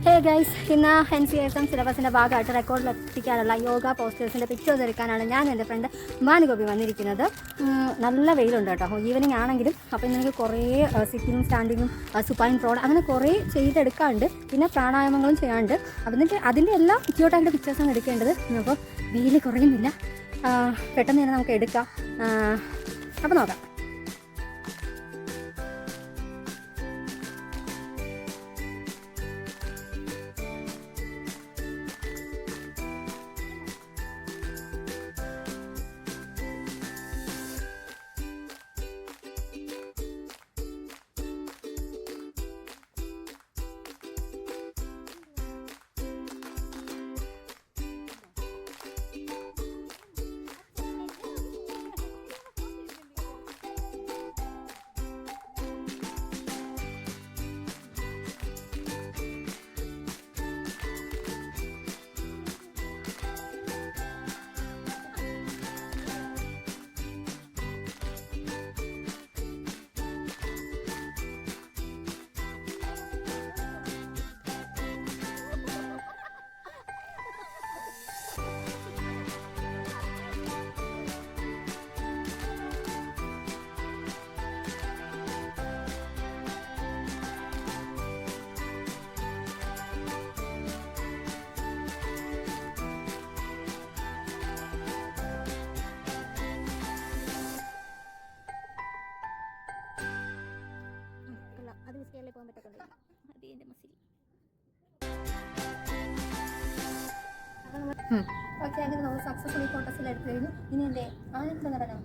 Hey guys, ഇന്ന് NCSM സിലബസിൻ്റെ ഭാഗമായിട്ട് റെക്കോർഡിൽ എത്തിക്കാനുള്ള യോഗ പോസ്റ്റേഴ്സിൻ്റെ പിക്ചേഴ്സ് എടുക്കാനാണ് ഞാൻ എൻ്റെ ഫ്രണ്ട് മാനുഗോപി വന്നിരിക്കുന്നത്. നല്ല വെയിലുണ്ട് കേട്ടോ, ഈവനിങ് ആണെങ്കിലും. അപ്പോൾ ഇന്ന് എനിക്ക് കുറേ സിറ്റിങ്ങും സ്റ്റാൻഡിങ്ങും സുപ്പൈൻ പ്രോഡ് അങ്ങനെ കുറേ ചെയ്തെടുക്കാറുണ്ട്. പിന്നെ പ്രാണായാമങ്ങളും ചെയ്യാറുണ്ട്. അപ്പോൾ എന്നിട്ട് അതിൻ്റെ എല്ലാം ക്യൂട്ടായിട്ട് പിക്ചേഴ്സാണ് എടുക്കേണ്ടത്. അപ്പോൾ വെയിൽ കുറയുന്നില്ല, പെട്ടെന്ന് തന്നെ നമുക്ക് എടുക്കാം. അപ്പോൾ നോക്കാം. അത് വിസ്കേറിൽ പോകാൻ പറ്റത്തുള്ളൂ. അത് എൻ്റെ മസിൽ. ഓക്കെ, അങ്ങനെ നമ്മൾ സക്സസ്ഫുള്ളി ഫോട്ടോസിൽ എടുത്തു കഴിഞ്ഞു. ഇനി എൻ്റെ ആനന്ദ നടനം